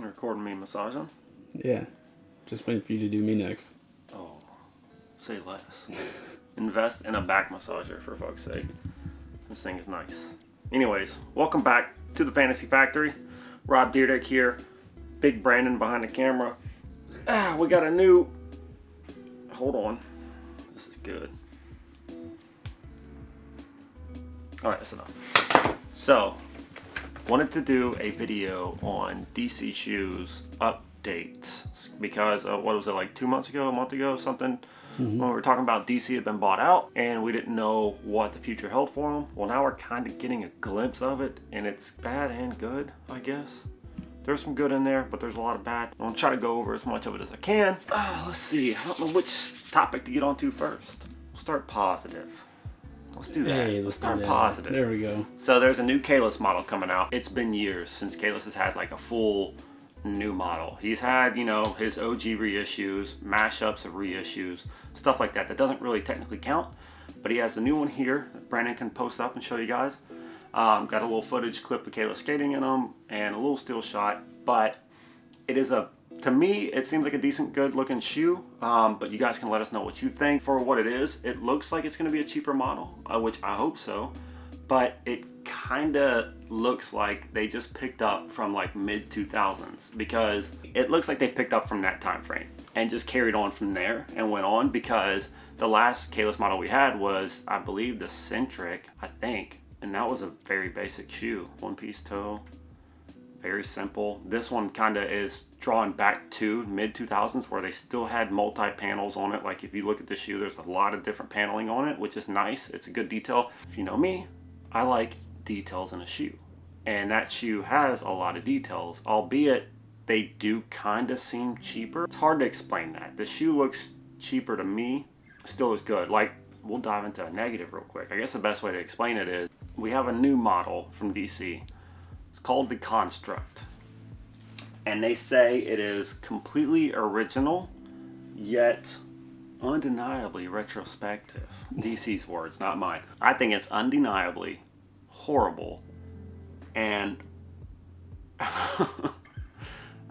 Recording me massaging? Yeah. Just waiting for you to do me next. Oh, say less. Invest in a back massager, for fuck's sake. This thing is nice. Anyways, welcome back to the Fantasy Factory. Rob Deerdick here. Big Brandon behind the camera. We got a new... Hold on. This is good. Alright, that's enough. So, wanted to do a video on DC Shoes updates because what was it, like 2 months ago, a month ago, something, when we were talking about DC had been bought out and we didn't know what the future held for them. Well, now we're kind of getting a glimpse of it, and it's bad and good, I guess. There's some good in there, but there's a lot of bad. I'm gonna try to go over as much of it as I can. Let's see, I don't know which topic to get onto first. We'll start positive. Let's do that. Hey, let's start positive. There we go. So there's a new Kalis model coming out. It's been years since Kalis has had like a full new model. He's had, you know, his OG reissues, mashups of reissues, stuff like that. That doesn't really technically count, but he has a new one here that Brandon can post up and show you guys. Got a little footage clip of Kalis skating in them and a little still shot, but it is to me, it seems like a decent, good looking shoe, but you guys can let us know what you think. For what it is, it looks like it's going to be a cheaper model, which I hope so, but it kind of looks like they just picked up from like mid 2000s, because it looks like they picked up from that time frame and just carried on from there and went on, because the last Kalis model we had was, I believe, the Centric, I think, and that was a very basic shoe, one piece toe. Very simple. This one kind of is drawing back to mid 2000s, where they still had multi-panels on it. Like if you look at the shoe, there's a lot of different paneling on it, which is nice. It's a good detail. If you know me, I like details in a shoe, and that shoe has a lot of details, albeit they do kind of seem cheaper. It's hard to explain that. The shoe looks cheaper to me, still is good. Like, we'll dive into a negative real quick. I guess the best way to explain it is we have a new model from DC. It's called the Construct, and they say it is completely original, yet undeniably retrospective. DC's words, not mine. I think it's undeniably horrible, and I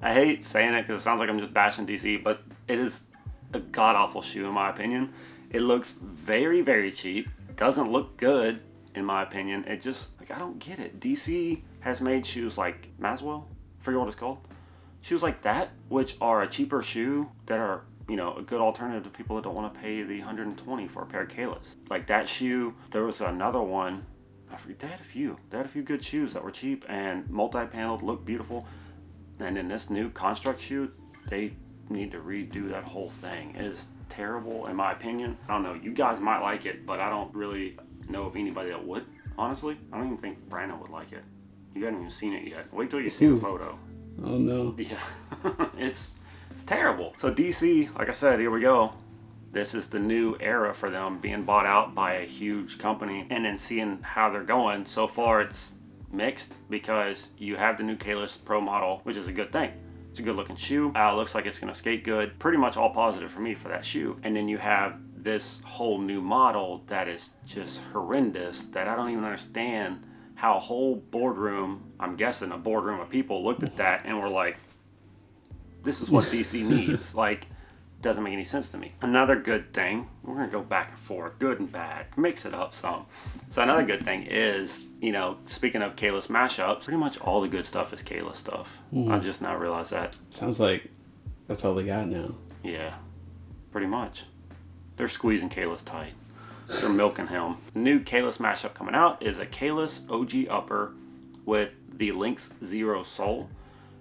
hate saying it because it sounds like I'm just bashing DC, but it is a god-awful shoe in my opinion. It looks very, very cheap. Doesn't look good in my opinion. It just, like, I don't get it. DC has made shoes like Maswell, I forget what it's called. Shoes like that, which are a cheaper shoe that are, you know, a good alternative to people that don't want to pay the $120 for a pair of Kalis. Like that shoe, there was another one, I forget, they had a few. They had a few good shoes that were cheap and multi-paneled, looked beautiful. And in this new Construct shoe, they need to redo that whole thing. It is terrible in my opinion. I don't know, you guys might like it, but I don't really know of anybody that would, honestly. I don't even think Brandon would like it. You haven't even seen it yet. Wait till you see the photo. Oh no. Yeah. it's terrible. So DC, like I said, here we go. This is the new era for them, being bought out by a huge company, and then seeing how they're going. So far it's mixed, because you have the new Kalis Pro model, which is a good thing. It's a good looking shoe. Looks like it's gonna skate good. Pretty much all positive for me for that shoe. And then you have this whole new model that is just horrendous, that I don't even understand how a whole boardroom, I'm guessing a boardroom of people, looked at that and were like, this is what DC needs. Like, doesn't make any sense to me. Another good thing, we're gonna go back and forth, good and bad, mix it up some. So another good thing is, you know, speaking of Kalis mashups, pretty much all the good stuff is Kalis stuff. I've just now realized that. Sounds like that's all they got now. Yeah, pretty much. They're squeezing Kalis tight. They're milking him. New Kalis mashup coming out is a Kalis OG upper with the Lynx Zero sole.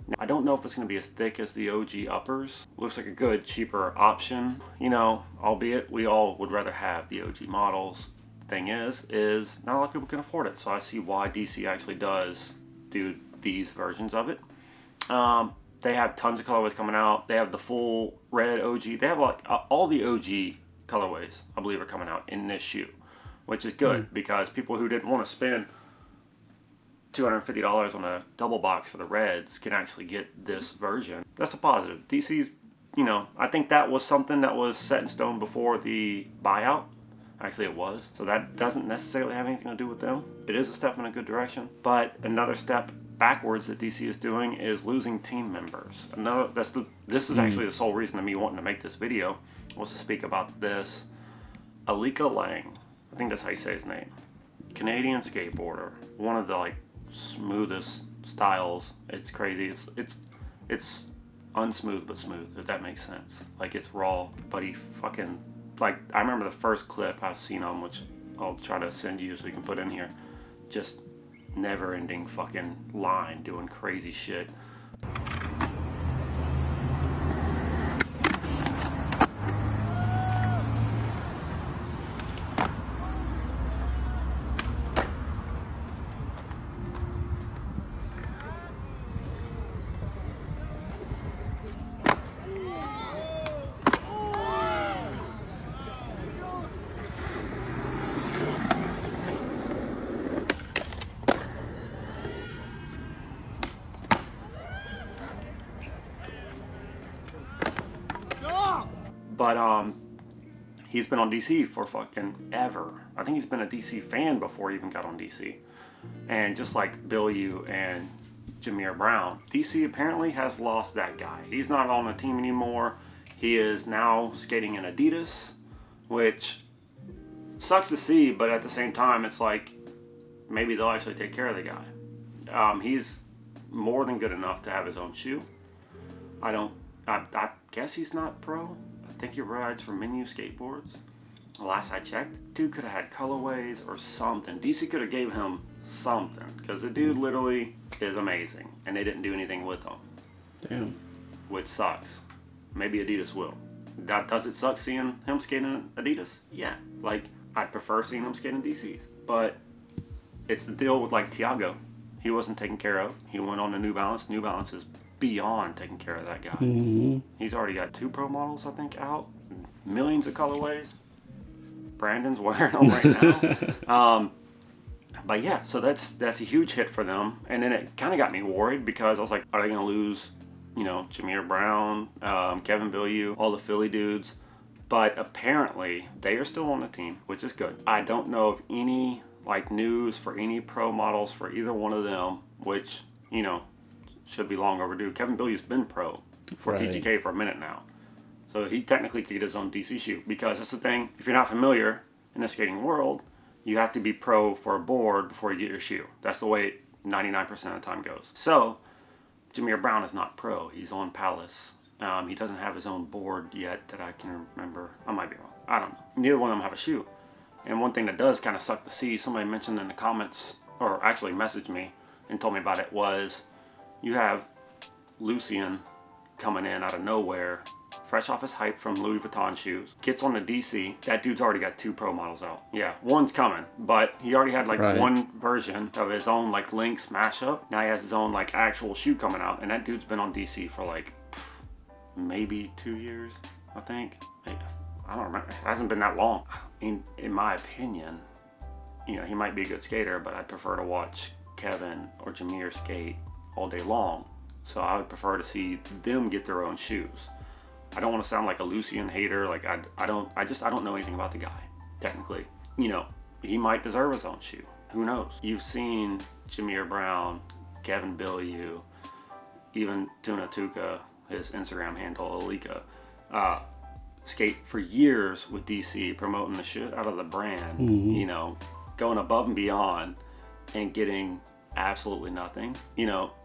Now, I don't know if it's going to be as thick as the OG uppers. Looks like a good, cheaper option. You know, albeit we all would rather have the OG models. Thing is not a lot of people can afford it. So I see why DC actually does do these versions of it. They have tons of colorways coming out. They have the full red OG. They have like all the OG colorways, I believe, are coming out in this shoe, which is good, because people who didn't want to spend $250 on a double box for the reds can actually get this version. That's a positive. DC's, you know, I think that was something that was set in stone before the buyout. Actually, it was. So that doesn't necessarily have anything to do with them. It is a step in a good direction, but another step backwards that DC is doing is losing team members. This is actually the sole reason of me wanting to make this video, was to speak about this. Alika Lang, I think that's how you say his name. Canadian skateboarder, one of the like smoothest styles. It's crazy. It's unsmooth but smooth, if that makes sense. Like, it's raw, but he fucking, like, I remember the first clip I've seen on, which I'll try to send you so you can put in here. Just never ending fucking line doing crazy shit. But he's been on DC for fucking ever. I think he's been a DC fan before he even got on DC. And just like Bill Yu and Jameer Brown, DC apparently has lost that guy. He's not on the team anymore. He is now skating in Adidas, which sucks to see, but at the same time, it's like maybe they'll actually take care of the guy. He's more than good enough to have his own shoe. I guess he's not pro. I think he rides for Menu Skateboards. Last I checked, dude could have had colorways or something. DC could have gave him something, because the dude literally is amazing, and they didn't do anything with him. Damn. Which sucks. Maybe Adidas will. Does it suck seeing him skating Adidas? Yeah. Like, I'd prefer seeing him skating DCs. But it's the deal with, like, Thiago. He wasn't taken care of. He went on to New Balance. New Balance is beyond taking care of that guy. Mm-hmm. He's already got 2 pro models, I think, out. Millions of colorways. Brandon's wearing them right now. But yeah, so that's a huge hit for them. And then it kind of got me worried, because I was like, are they going to lose, Jameer Brown, Kevin Bilyeu, all the Philly dudes? But apparently they are still on the team, which is good. I don't know of any like news for any pro models for either one of them, which, should be long overdue. Kevin Bilyeu's been pro for TGK for a minute now. So he technically could get his own DC shoe, because that's the thing. If you're not familiar in the skating world, you have to be pro for a board before you get your shoe. That's the way 99% of the time goes. So Jameer Brown is not pro. He's on Palace. He doesn't have his own board yet that I can remember. I might be wrong. I don't know. Neither one of them have a shoe. And one thing that does kind of suck to see, somebody mentioned in the comments, or actually messaged me and told me about it, was you have Lucien coming in out of nowhere, fresh off his hype from Louis Vuitton shoes, gets on the DC. That dude's already got 2 pro models out. Yeah, one's coming, but he already had like one version of his own like Lynx mashup. Now he has his own like actual shoe coming out, and that dude's been on DC for like maybe 2 years, I think. I don't remember. It hasn't been that long. In my opinion, he might be a good skater, but I'd prefer to watch Kevin or Jameer skate all day long. So I would prefer to see them get their own shoes. I don't want to sound like a Lucien hater. Like I don't know anything about the guy, technically. He might deserve his own shoe. Who knows? You've seen Jameer Brown, Kevin Bilyeu, even Tuna Tuka, his Instagram handle, Alika, skate for years with DC, promoting the shit out of the brand, going above and beyond and getting absolutely nothing.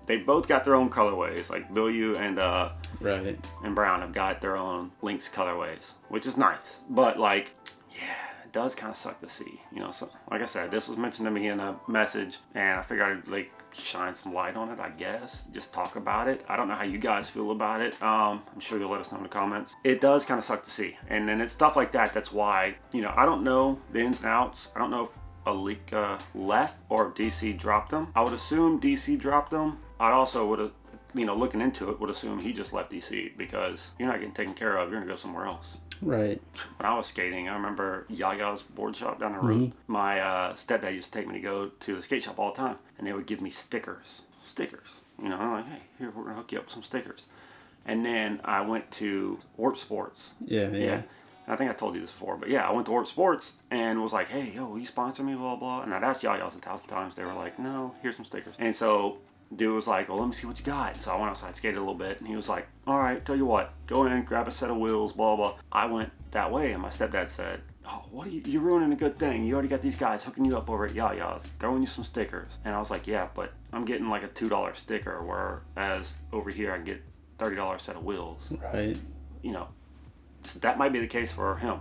They both got their own colorways, like Bilyeu and Brown have got their own Lynx colorways, which is nice. But like, yeah, it does kind of suck to see. So like I said, this was mentioned to me in a message, and I figured I'd like shine some light on it, I guess. Just talk about it. I don't know how you guys feel about it. I'm sure you'll let us know in the comments. It does kind of suck to see. And then it's stuff like that. That's why, I don't know the ins and outs. I don't know if Alika left or if DC dropped him. I would assume DC dropped him. I also would have, looking into it, would assume he just left DC, because you're not getting taken care of. You're going to go somewhere else. Right. When I was skating, I remember Yaya's board shop down the road. My stepdad used to take me to go to the skate shop all the time, and they would give me stickers. I'm like, hey, here, we're going to hook you up with some stickers. And then I went to Warp Sports. Yeah. I think I told you this before, but yeah, I went to Warp Sports and was like, hey, yo, will you sponsor me, blah, blah. And I'd asked Yaya's 1,000 times. They were like, no, here's some stickers. And so dude was like, well, let me see what you got. So I went outside, skated a little bit, and he was like, all right, tell you what, go in, grab a set of wheels, blah, blah. I went that way, and my stepdad said, oh, what are you're ruining a good thing. You already got these guys hooking you up over at Yaya's, throwing you some stickers. And I was like, yeah, but I'm getting like a $2 sticker, whereas over here I can get $30 set of wheels. Right. You know, so that might be the case for him.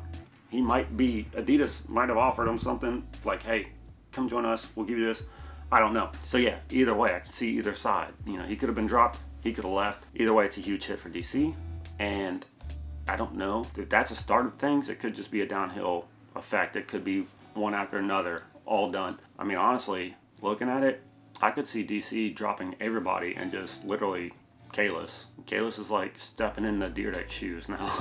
He might be, Adidas might have offered him something like, hey, come join us, we'll give you this. I don't know. So yeah, either way, I can see either side. You know, he could have been dropped, he could have left. Either way, it's a huge hit for DC. And I don't know if that's a start of things. It could just be a downhill effect. It could be one after another, all done. I mean, honestly, looking at it, I could see DC dropping everybody and just literally Kalis. Kalis is like stepping in the Dyrdek shoes now.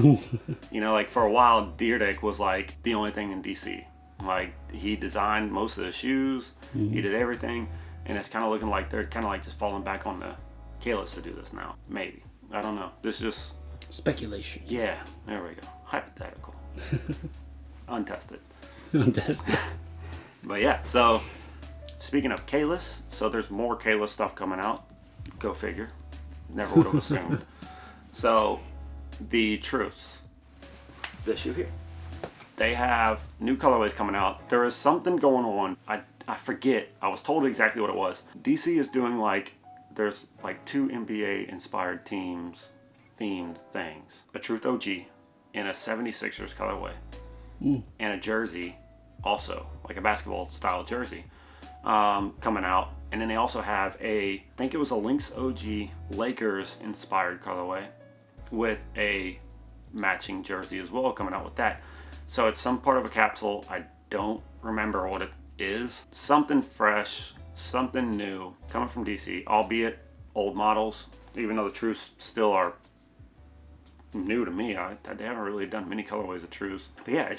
You know, like for a while, Dyrdek was like the only thing in DC. Like he designed most of the shoes, he did everything, and it's kind of looking like they're kind of like just falling back on the Kalis to do this now. Maybe. I don't know. This just speculation. Yeah, there we go. Hypothetical. Untested. Untested. But yeah, so speaking of Kalis, so there's more Kalis stuff coming out. Go figure. Never would have assumed. So the Truce, this shoe here, they have new colorways coming out. There is something going on. I forget. I was told exactly what it was. DC is doing like, there's like 2 NBA inspired teams themed things. A Truth OG and a 76ers colorway. And a jersey also, like a basketball style jersey, coming out. And then they also have I think it was a Lynx OG Lakers inspired colorway with a matching jersey as well coming out with that. So it's some part of a capsule. I don't remember what it is. Something fresh, something new coming from DC, albeit old models, even though the Truce still are new to me. They haven't really done many colorways of Truce. But yeah,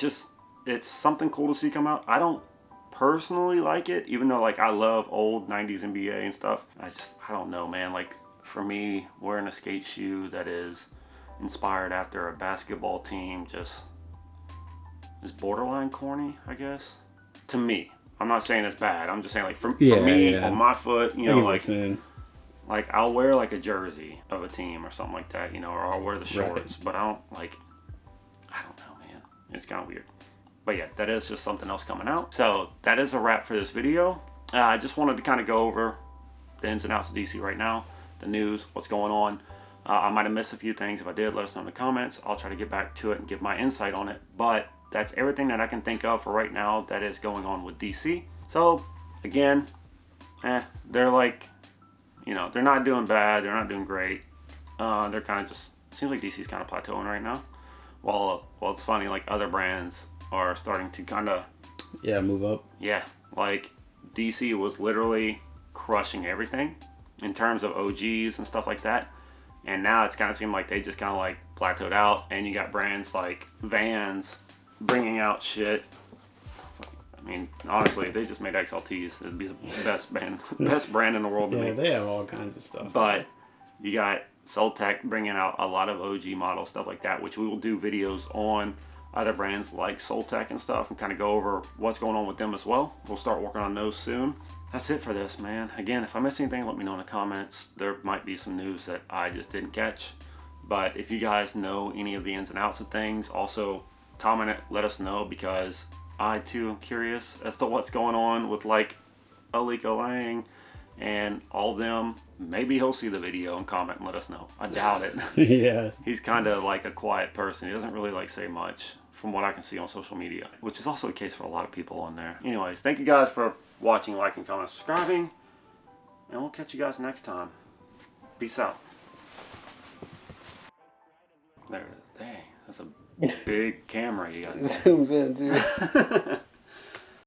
it's something cool to see come out. I don't personally like it, even though like I love old 90s NBA and stuff. I don't know, man. Like for me, wearing a skate shoe that is inspired after a basketball team just is borderline corny, I guess. To me. I'm not saying it's bad. I'm just saying like for me, on my foot, you know, like I'll wear like a jersey of a team or something like that, you know, or I'll wear the shorts, but I don't know, man. It's kind of weird. But yeah, that is just something else coming out. So that is a wrap for this video. I just wanted to kind of go over the ins and outs of DC right now, the news, what's going on. I might have missed a few things. If I did, let us know in the comments. I'll try to get back to it and give my insight on it. But that's everything that I can think of for right now that is going on with DC. So again, they're like, you know, they're not doing bad. They're not doing great. They're kind of just, seems like DC's kind of plateauing right now. While it's funny, like other brands are starting to kind of move up. Yeah, like DC was literally crushing everything in terms of OGs and stuff like that, and now it's kind of seemed like they just kind of like plateaued out. And you got brands like Vans bringing out shit. I mean, honestly, if they just made XLTs, it'd be the best brand in the world to me. Yeah, they have all kinds of stuff. But you got Soltec bringing out a lot of OG models, stuff like that, which we will do videos on other brands like Soltec and stuff and kind of go over what's going on with them as well. We'll start working on those soon. That's it for this, man. Again, if I miss anything, let me know in the comments. There might be some news that I just didn't catch. But if you guys know any of the ins and outs of things, also comment it, let us know, because I too am curious as to what's going on with like Aliko Lang and all of them. Maybe he'll see the video and comment and let us know. I doubt it. Yeah. He's kind of like a quiet person. He doesn't really like say much from what I can see on social media, which is also the case for a lot of people on there. Anyways, thank you guys for watching, liking, commenting, subscribing, and we'll catch you guys next time. Peace out. There it is. Dang, that's a big camera you got. Zooms in, too.